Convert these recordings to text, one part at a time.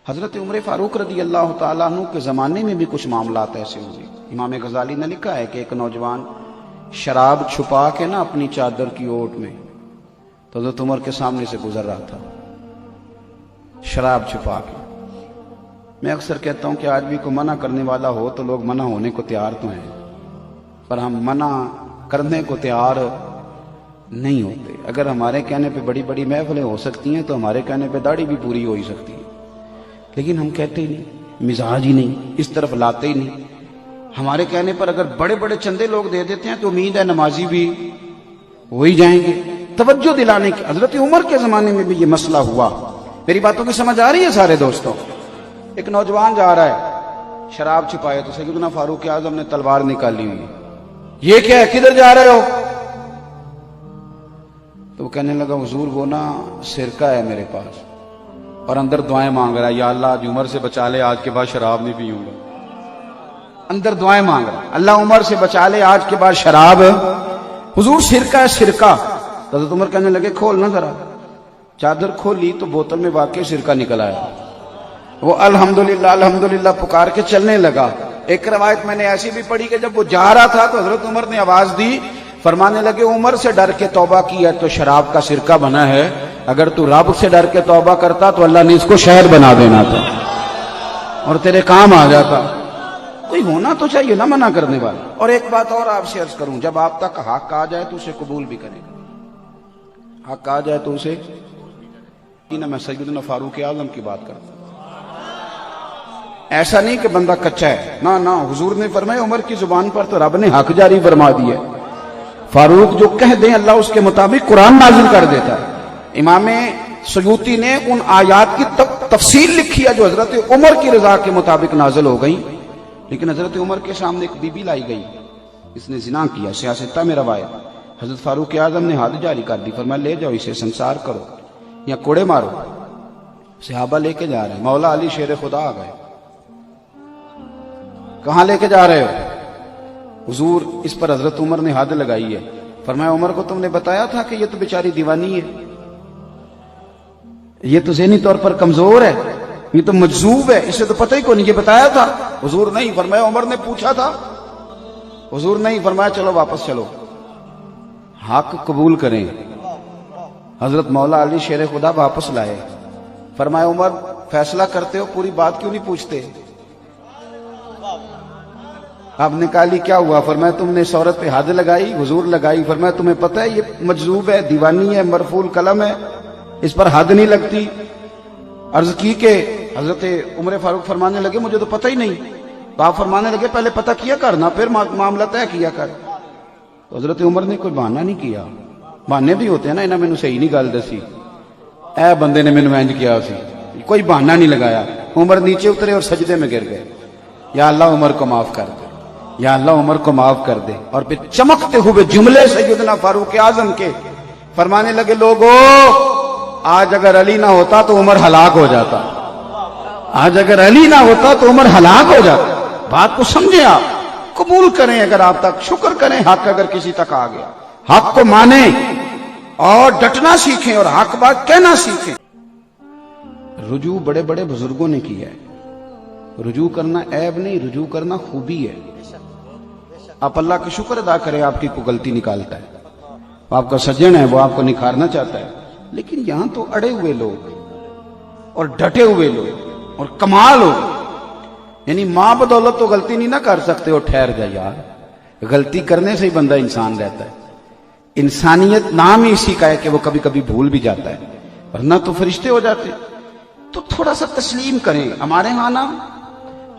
حضرت عمر فاروق رضی اللہ تعالیٰ عنہ کے زمانے میں بھی کچھ معاملات ایسے ہوئے۔ امام غزالی نے لکھا ہے کہ ایک نوجوان شراب چھپا کے نا اپنی چادر کی اوٹ میں تو حضرت عمر کے سامنے سے گزر رہا تھا، شراب چھپا کے۔ میں اکثر کہتا ہوں کہ آج بھی کوئی منع کرنے والا ہو تو لوگ منع ہونے کو تیار تو ہیں، پر ہم منع کرنے کو تیار نہیں ہوتے۔ اگر ہمارے کہنے پہ بڑی بڑی محفلیں ہو سکتی ہیں تو ہمارے کہنے پہ داڑھی بھی پوری ہو ہی سکتی ہے، لیکن ہم کہتے ہی نہیں، مزاج ہی نہیں، اس طرف لاتے ہی نہیں۔ ہمارے کہنے پر اگر بڑے بڑے چندے لوگ دے دیتے ہیں تو امید ہے نمازی بھی ہو ہی جائیں گے۔ توجہ دلانے کی، حضرت عمر کے زمانے میں بھی یہ مسئلہ ہوا۔ میری باتوں کی سمجھ آ رہی ہے سارے دوستوں؟ ایک نوجوان جا رہا ہے، شراب چھپائے تو سیدنا فاروق اعظم نے تلوار نکالی ہوئی، یہ کیا ہے، کدھر جا رہے ہو؟ تو وہ کہنے لگا حضور وہ نا سرکہ ہے میرے پاس، اور اندر دعائیں مانگ رہا ہے، یا اللہ آج عمر سے بچا لے، آج کے بعد شراب نہیں پیوں گا۔ اندر دعائیں مانگ رہا ہے، اللہ عمر سے بچا لے، آج کے بعد شراب۔ حضور سرکہ ہے سرکہ۔ حضرت عمر کہنے لگے کھول نہ ذرا۔ چادر کھولی تو بوتل میں واقعی سرکہ نکل آیا۔ وہ الحمدللہ الحمدللہ پکار کے چلنے لگا۔ ایک روایت میں نے ایسی بھی پڑھی کہ جب وہ جا رہا تھا تو حضرت عمر نے آواز دی، فرمانے لگے عمر سے ڈر کے توبہ کی ہے تو شراب کا سرکہ بنا ہے، اگر تو رب سے ڈر کے توبہ کرتا تو اللہ نے اس کو شہد بنا دینا تھا اور تیرے کام آ جاتا۔ کوئی ہونا تو چاہیے نا منع کرنے والا۔ اور ایک بات اور آپ سے عرض کروں، جب آپ تک حق آ جائے تو اسے قبول بھی کرے گا۔ حق آ جائے تو اسے نہ، میں سیدنا فاروق اعظم کی بات کرتا ہوں، ایسا نہیں کہ بندہ کچا ہے، نہ نہ، حضور نے فرمایا عمر کی زبان پر تو رب نے حق جاری فرما دیا ہے، فاروق جو کہہ دیں اللہ اس کے مطابق قرآن نازل کر دیتا ہے۔ امام سیوطی نے ان آیات کی تفصیل لکھی ہے جو حضرت عمر کی رضا کے مطابق نازل ہو گئی، لیکن حضرت عمر کے سامنے ایک بی بی لائی گئی، اس نے زنا کیا، سیاستہ میں روایت۔ حضرت فاروق اعظم نے حد جاری کر دی، فرمایا لے جاؤ اسے، سنسار کرو یا کوڑے مارو۔ صحابہ لے کے جا رہے ہیں، مولا علی شیر خدا آ گئے، کہاں لے کے جا رہے ہو؟ حضور اس پر حضرت عمر نے حد لگائی ہے، فرمایا عمر کو تم نے بتایا تھا کہ یہ تو بیچاری دیوانی ہے، یہ تو ذہنی طور پر کمزور ہے، یہ تو مجذوب ہے، اسے تو پتہ ہی کو نہیں، یہ بتایا تھا؟ حضور نہیں۔ فرمایا عمر نے پوچھا تھا؟ حضور نہیں۔ فرمایا چلو واپس چلو، حق قبول کریں۔ حضرت مولا علی شیر خدا واپس لائے، فرمایا عمر فیصلہ کرتے ہو پوری بات کیوں نہیں پوچھتے؟ آپ نے کہا لی کیا ہوا؟ فرمایا تم نے اس عورت پہ حد لگائی؟ حضور لگائی۔ فرمایا تمہیں پتہ ہے یہ مجذوب ہے، دیوانی ہے، مرفوع قلم ہے، اس پر حد نہیں لگتی؟ عرض کی کہ حضرت عمر فاروق فرمانے لگے مجھے تو پتہ ہی نہیں۔ تو آپ فرمانے لگے پہلے پتہ کیا کرنا، پھر معاملہ طے کیا کر۔ تو حضرت عمر نے کوئی بہانہ نہیں کیا، بہانے بھی ہوتے ہیں نا، انہیں مینوں صحیح نہیں گل دسی، اے بندے نے مینوں انج کیا سی، کوئی بہانہ نہیں لگایا۔ عمر نیچے اترے اور سجدے میں گر گئے، یا اللہ عمر کو معاف کر دے، یا اللہ عمر کو معاف کر دے۔ اور پھر چمکتے ہوئے جملے سیدنا فاروق اعظم کے فرمانے لگے لوگو آج اگر علی نہ ہوتا تو عمر ہلاک ہو جاتا، آج اگر علی نہ ہوتا تو عمر ہلاک ہو جاتا۔ بات کو سمجھیں، آپ قبول کریں، اگر آپ تک شکر کریں، حق اگر کسی تک آ گیا حق کو مانیں اور ڈٹنا سیکھیں اور حق بات کہنا سیکھیں۔ رجوع بڑے بڑے بزرگوں نے کیا ہے، رجوع کرنا عیب نہیں، رجوع کرنا خوبی ہے۔ آپ اللہ کا شکر ادا کریں، آپ کی کوئی غلطی نکالتا ہے، آپ کا سجن ہے وہ آپ کو نکھارنا چاہتا ہے، لیکن یہاں تو اڑے ہوئے لوگ اور ڈٹے ہوئے لوگ اور کمال ہو، یعنی ماں بدولت تو غلطی نہیں نہ کر سکتے ہو، ٹھہر جائے یار، غلطی کرنے سے ہی بندہ انسان رہتا ہے۔ انسانیت نام ہی اسی کا ہے کہ وہ کبھی کبھی بھول بھی جاتا ہے، ورنہ تو فرشتے ہو جاتے۔ تو تھوڑا سا تسلیم کریں۔ ہمارے ہاں نا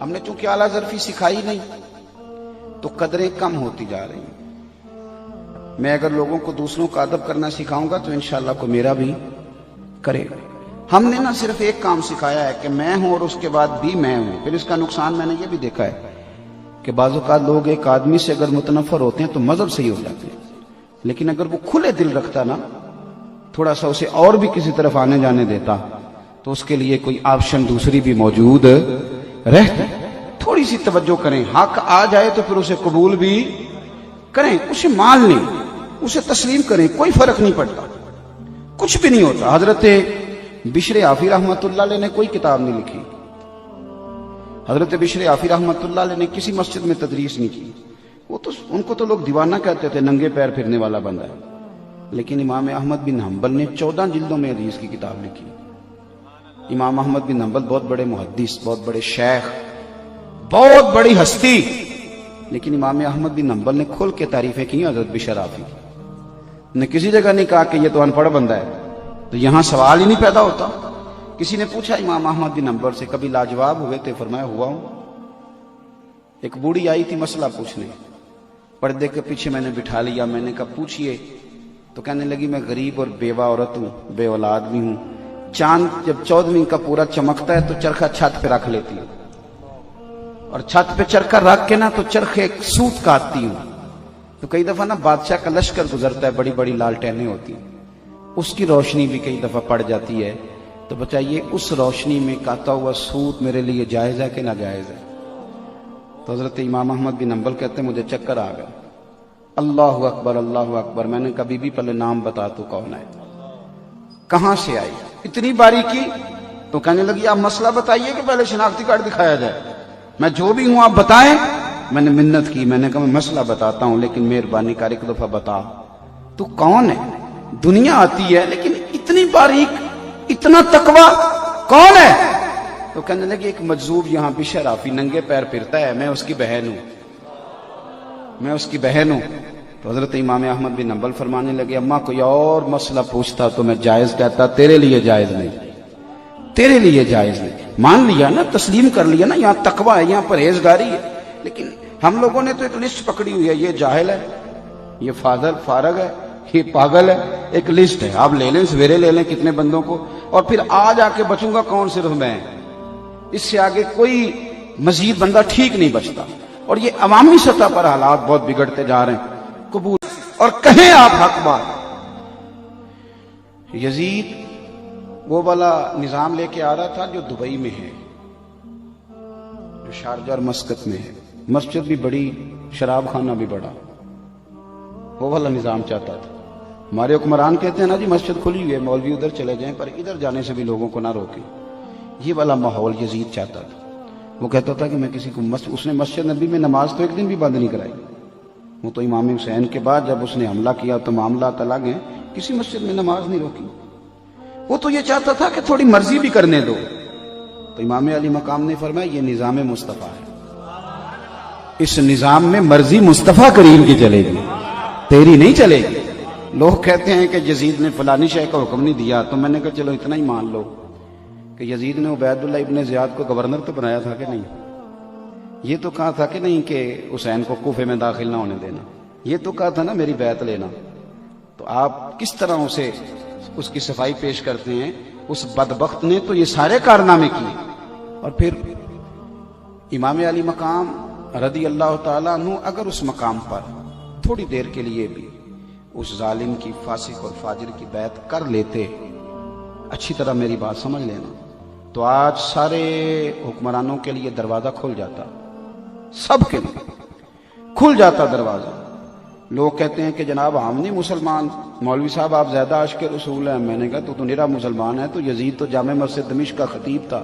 ہم نے چونکہ اعلیٰ ظرفی سکھائی نہیں تو قدریں کم ہوتی جا رہی ہیں۔ میں اگر لوگوں کو دوسروں کا ادب کرنا سکھاؤں گا تو انشاءاللہ کو میرا بھی کرے گا۔ ہم نے نہ صرف ایک کام سکھایا ہے کہ میں ہوں اور اس کے بعد بھی میں ہوں، پھر اس کا نقصان میں نے یہ بھی دیکھا ہے کہ بعض اوقات لوگ ایک آدمی سے اگر متنفر ہوتے ہیں تو مذہب سے ہی ہو جاتے ہیں، لیکن اگر وہ کھلے دل رکھتا نا، تھوڑا سا اسے اور بھی کسی طرف آنے جانے دیتا تو اس کے لیے کوئی آپشن دوسری بھی موجود رہتی۔ تھوڑی سی توجہ کریں، حق آ جائے تو پھر اسے قبول بھی کریں، اسے مان لیں، اسے تسلیم کریں، کوئی فرق نہیں پڑتا، کچھ بھی نہیں ہوتا۔ حضرت بشر عافی رحمۃ اللہ علیہ نے کوئی کتاب نہیں لکھی، حضرت بشر عافی رحمۃ اللہ علیہ نے کسی مسجد میں تدریس نہیں کی، وہ تو ان کو تو لوگ دیوانہ کہتے تھے، ننگے پیر پھرنے والا بندہ ہے، لیکن امام احمد بن حنبل نے 14 جلدوں میں حدیث کی کتاب لکھی۔ امام احمد بن حنبل بہت بڑے محدث، بہت بڑے شیخ، بہت بڑی ہستی، لیکن امام احمد بن حنبل نے کھل کے تعریفیں کی حضرت بشر عافی، نے کسی جگہ نہیں کہا کہ یہ تو ان پڑھ بندہ ہے۔ تو یہاں سوال ہی نہیں پیدا ہوتا۔ کسی نے پوچھا امام احمد بن حنبل سے، کبھی لاجواب ہوئے تھے؟ فرمایا ہوا ہوں۔ ایک بوڑھی آئی تھی مسئلہ پوچھنے، پردے کے پیچھے میں نے بٹھا لیا، میں نے کہا پوچھئے، تو کہنے لگی میں غریب اور بیوہ عورت ہوں، بے اولاد بھی ہوں، چاند جب 14ویں کا پورا چمکتا ہے تو چرخہ چھت پہ رکھ لیتی ہوں، اور چھت پہ چرخہ رکھ کے نا تو چرخے سوت کاٹتی ہوں، تو کئی دفعہ نا بادشاہ کا لشکر گزرتا ہے، بڑی بڑی لالٹینیں ہوتی ہیں، اس کی روشنی بھی کئی دفعہ پڑ جاتی ہے، تو بتائیے اس روشنی میں کاتا ہوا سوت میرے لیے جائز ہے کہ ناجائز ہے؟ تو حضرت امام احمد بن حنبل کہتے ہیں مجھے چکر آ گیا، اللہ اکبر اللہ اکبر، میں نے کبھی بھی پہلے نام بتا تو کون ہے، کہاں سے آئی، اتنی باریکی؟ تو کہنے لگی آپ مسئلہ بتائیے کہ پہلے شناختی کارڈ دکھایا جائے، میں جو بھی ہوں آپ بتائیں۔ میں نے منت کی، میں نے کہا میں مسئلہ بتاتا ہوں لیکن مہربانی کر ایک دفعہ بتا تو کون ہے؟ دنیا آتی ہے لیکن اتنی باریک، اتنا تقوی، کون ہے؟ تو کہنے لگی ایک مجذوب یہاں بشر عافی ننگے پیر پھرتا ہے، میں اس کی بہن ہوں، میں اس کی بہن ہوں۔ تو حضرت امام احمد بن حنبل فرمانے لگے اماں کوئی اور مسئلہ پوچھتا تو میں جائز کہتا، تیرے لیے جائز نہیں، تیرے لیے جائز نہیں۔ مان لیا نا، تسلیم کر لیا نا، یہاں تقوی ہے، یہاں پرہیزگاری ہے، لیکن ہم لوگوں نے تو ایک لسٹ پکڑی ہوئی ہے، یہ جاہل ہے، یہ فارغ ہے، یہ پاگل ہے، ایک لسٹ ہے، آپ لے لیں، سویرے لے لیں کتنے بندوں کو، اور پھر آج آ کے بچوں گا کون؟ صرف میں، اس سے آگے کوئی مزید بندہ ٹھیک نہیں بچتا، اور یہ عوامی سطح پر حالات بہت بگڑتے جا رہے ہیں۔ قبول اور کہیں آپ حق بات۔ یزید وہ والا نظام لے کے آ رہا تھا جو دبئی میں ہے، جو شارجہ اور مسقط میں ہے، مسجد بھی بڑی، شراب خانہ بھی بڑا، وہ والا نظام چاہتا تھا۔ ہمارے حکمران کہتے ہیں نا جی مسجد کھلی ہوئی ہے، مولوی ادھر چلے جائیں، پر ادھر جانے سے بھی لوگوں کو نہ روکیں، یہ والا ماحول یزید چاہتا تھا۔ وہ کہتا تھا کہ میں کسی کو اس نے مسجد نبی میں نماز تو ایک دن بھی بند نہیں کرائی، وہ تو امام حسین کے بعد جب اس نے حملہ کیا تو معاملات الگ ہیں، کسی مسجد میں نماز نہیں روکی۔ وہ تو یہ چاہتا تھا کہ تھوڑی مرضی بھی کرنے دو، تو امام علی مقام نے فرمایا یہ نظام مصطفیٰ ہے، اس نظام میں مرضی مصطفیٰ کریم کی چلے گی، تیری نہیں چلے گی۔ لوگ کہتے ہیں کہ یزید نے فلانی شے کا حکم نہیں دیا، تو میں نے کہا چلو اتنا ہی مان لو کہ یزید نے عبید اللہ ابن زیاد کو گورنر تو بنایا تھا کہ نہیں؟ یہ تو کہا تھا کہ نہیں کہ حسین کو کوفے میں داخل نہ ہونے دینا، یہ تو کہا تھا نا میری بیعت لینا۔ تو آپ کس طرح اسے اس کی صفائی پیش کرتے ہیں، اس بدبخت نے تو یہ سارے کارنامے کیے۔ اور پھر امام علی مقام رضی اللہ تعالیٰ عنہ اگر اس مقام پر تھوڑی دیر کے لیے بھی اس ظالم کی، فاسق اور فاجر کی بیعت کر لیتے، اچھی طرح میری بات سمجھ لینا، تو آج سارے حکمرانوں کے لیے دروازہ کھل جاتا، سب کے لیے کھل جاتا دروازہ۔ لوگ کہتے ہیں کہ جناب ہم نہیں مسلمان، مولوی صاحب آپ زیادہ عاشق رسول ہیں۔ میں نے کہا تو نرا مسلمان ہے، تو یزید تو جامع مسجد دمشق کا خطیب تھا،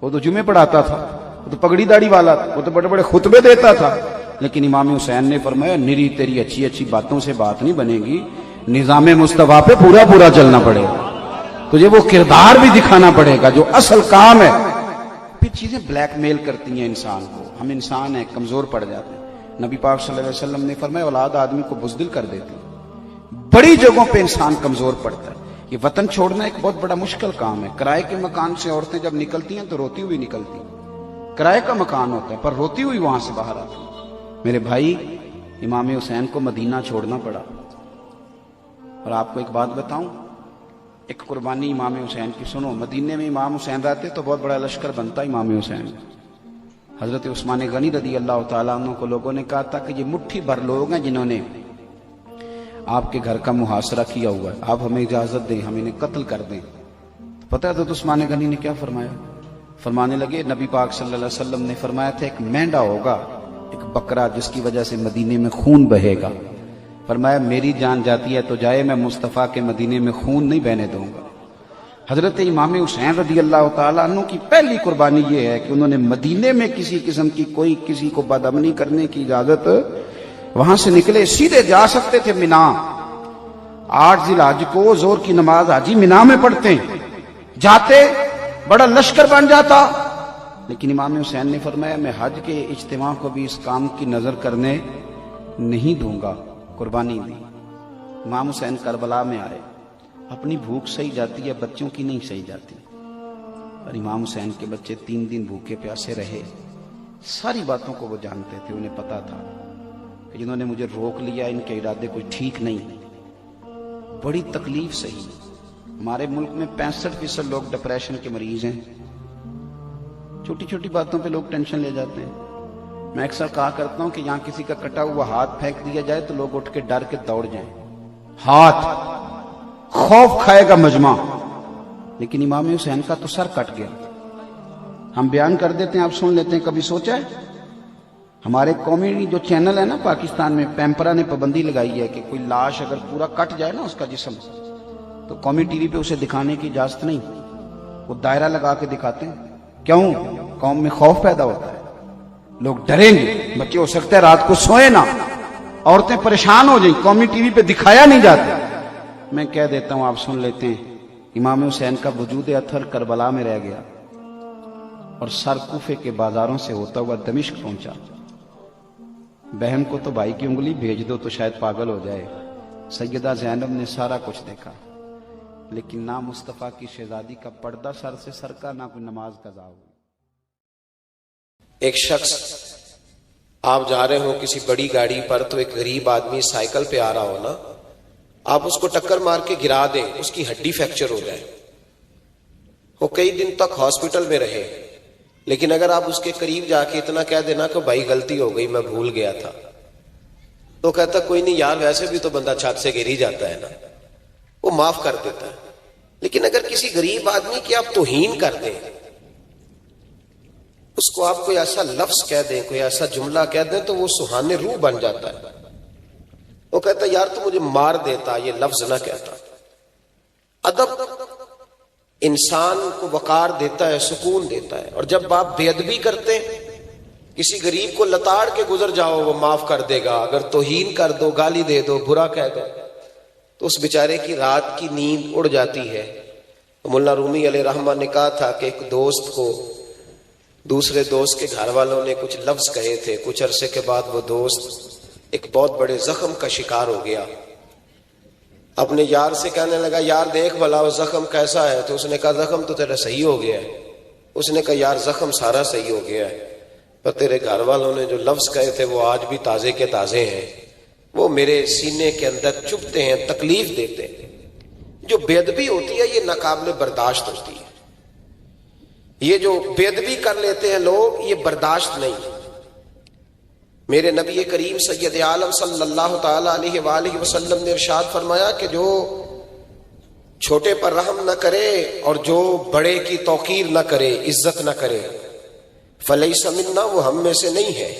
وہ تو جمعے پڑھاتا تھا، وہ تو پگڑی داڑھی والا تھا، وہ تو بڑے بڑے خطبے دیتا تھا، لیکن امام حسین نے فرمایا نری تیری اچھی اچھی باتوں سے بات نہیں بنے گی، نظام مصطفیٰ پہ پورا پورا چلنا پڑے گا، تجھے وہ کردار بھی دکھانا پڑے گا جو اصل کام ہے۔ پھر چیزیں بلیک میل کرتی ہیں انسان کو، ہم انسان ہیں، کمزور پڑ جاتے ہیں۔ نبی پاک صلی اللہ علیہ وسلم نے فرمایا اولاد آدمی کو بزدل کر دیتی، بڑی جگہوں پہ انسان کمزور پڑتا ہے۔ یہ وطن چھوڑنا ایک بہت بڑا مشکل کام ہے۔ کرائے کے مکان سے عورتیں جب نکلتی ہیں تو روتی ہوئی نکلتی ہیں، کرائے کا مکان ہوتا ہے پر روتی ہوئی وہاں سے باہر آتی ہیں۔ میرے بھائی امام حسین کو مدینہ چھوڑنا پڑا، اور آپ کو ایک بات بتاؤں، ایک قربانی امام حسین کی سنو۔ مدینے میں امام حسین رہتے تو بہت بڑا لشکر بنتا امام حسین۔ حضرت عثمان غنی رضی اللہ تعالیٰ عنہ کو لوگوں نے کہا تھا کہ یہ مٹھی بھر لوگ ہیں جنہوں نے آپ کے گھر کا محاصرہ کیا ہوا ہے، آپ ہمیں اجازت دیں، ہم انہیں قتل کر دیں۔ پتہ ہے حضرت عثمان غنی نے کیا فرمایا؟ فرمانے لگے نبی پاک صلی اللہ علیہ وسلم نے فرمایا تھا ایک مینڈا ہوگا، ایک بکرا، جس کی وجہ سے مدینے میں خون بہے گا۔ فرمایا میری جان جاتی ہے تو جائے، میں مصطفیٰ کے مدینے میں خون نہیں بہنے دوں گا۔ حضرت امام حسین رضی اللہ تعالیٰ عنہ کی پہلی قربانی یہ ہے کہ انہوں نے مدینے میں کسی قسم کی کوئی کسی کو بدامنی کرنے کی اجازت، وہاں سے نکلے سیدھے جا سکتے تھے مینا، 8 ذی الحج کو زور کی نماز حاجی مینا میں پڑھتے ہیں، جاتے بڑا لشکر بن جاتا، لیکن امام حسین نے فرمایا میں حج کے اجتماع کو بھی اس کام کی نظر کرنے نہیں دوں گا، قربانی دی۔ امام حسین کربلا میں آئے، اپنی بھوک سہی جاتی ہے، بچوں کی نہیں سہی جاتی، اور امام حسین کے بچے 3 دن بھوکے پیاسے رہے۔ ساری باتوں کو وہ جانتے تھے، انہیں پتا تھا کہ جنہوں نے مجھے روک لیا ان کے ارادے کوئی ٹھیک نہیں، بڑی تکلیف سہی۔ ہمارے ملک میں 65% لوگ ڈپریشن کے مریض ہیں، چھوٹی چھوٹی باتوں پہ لوگ ٹینشن لے جاتے ہیں۔ میں اکثر کہا کرتا ہوں کہ یہاں کسی کا کٹا ہوا ہاتھ پھینک دیا جائے تو لوگ اٹھ کے ڈر کے دوڑ جائیں، ہاتھ خوف کھائے گا مجمع، لیکن امام حسین کا تو سر کٹ گیا۔ ہم بیان کر دیتے ہیں، آپ سن لیتے ہیں، کبھی سوچا ہے؟ ہمارے قومی جو چینل ہے نا پاکستان میں، پیمپرا نے پابندی لگائی ہے کہ کوئی لاش اگر پورا کٹ جائے نا اس کا جسم، تو قومی ٹی وی پہ اسے دکھانے کی اجازت نہیں، وہ دائرہ لگا کے دکھاتے ہیں۔ کیوں؟ قوم میں خوف پیدا ہوتا ہے، لوگ ڈریں گے، بچے ہو سکتا ہے رات کو سوئے نہ، عورتیں پریشان ہو جائیں، قومی ٹی وی پہ دکھایا نہیں جاتا۔ میں کہہ دیتا ہوں، آپ سن لیتے ہیں، امام حسین کا وجود اطہر کربلا میں رہ گیا اور سر کوفے کے بازاروں سے ہوتا ہوا دمشق پہنچا۔ بہن کو تو بھائی کی انگلی بھیج دو تو شاید پاگل ہو جائے۔ سیدہ زینب نے سارا کچھ دیکھا، لیکن نہ مصطفیٰ کی شہزادی کا پردہ سر سے سرکا، نہ کوئی نماز قضا ہوئی۔ ایک شخص، آپ جا رہے ہو کسی بڑی گاڑی پر تو ایک غریب آدمی سائیکل پہ آ رہا ہو نا، آپ اس کو ٹکر مار کے گرا دیں، اس کی ہڈی فریکچر ہو جائے، وہ کئی دن تک ہاسپٹل میں رہے، لیکن اگر آپ اس کے قریب جا کے اتنا کہہ دینا کہ بھائی غلطی ہو گئی، میں بھول گیا تھا، تو کہتا کوئی نہیں یار، ویسے بھی تو بندہ چھت سے گر ہی جاتا ہے نا، وہ معاف کر دیتا ہے۔ لیکن اگر کسی غریب آدمی کی آپ توہین کر دیں، اس کو آپ کوئی ایسا لفظ کہہ دیں، کوئی ایسا جملہ کہہ دیں، تو وہ سہانے روح بن جاتا ہے، وہ کہتا ہے یار تو مجھے مار دیتا، یہ لفظ نہ کہتا۔ ادب انسان کو وقار دیتا ہے، سکون دیتا ہے، اور جب آپ بے ادبی کرتے ہیں، کسی غریب کو لتاڑ کے گزر جاؤ وہ معاف کر دے گا، اگر توہین کر دو، گالی دے دو، برا کہہ دو، تو اس بیچارے کی رات کی نیند اڑ جاتی ہے۔ مولانا رومی علیہ رحمہ نے کہا تھا کہ ایک دوست کو دوسرے دوست کے گھر والوں نے کچھ لفظ کہے تھے، کچھ عرصے کے بعد وہ دوست ایک بہت بڑے زخم کا شکار ہو گیا، اپنے یار سے کہنے لگا یار دیکھ بھلا وہ زخم کیسا ہے، تو اس نے کہا زخم تو تیرا صحیح ہو گیا ہے۔ اس نے کہا یار زخم سارا صحیح ہو گیا ہے، پر تیرے گھر والوں نے جو لفظ کہے تھے وہ آج بھی تازے کے تازے ہیں، وہ میرے سینے کے اندر چبھتے ہیں، تکلیف دیتے ہیں۔ جو بے ادبی ہوتی ہے یہ ناقابل برداشت ہوتی ہے، یہ جو بے ادبی کر لیتے ہیں لوگ، یہ برداشت نہیں۔ میرے نبی کریم سید عالم صلی اللہ تعالی علیہ وآلہ وسلم نے ارشاد فرمایا کہ جو چھوٹے پر رحم نہ کرے اور جو بڑے کی توقیر نہ کرے، عزت نہ کرے، فلیس منا، وہ ہم میں سے نہیں ہے۔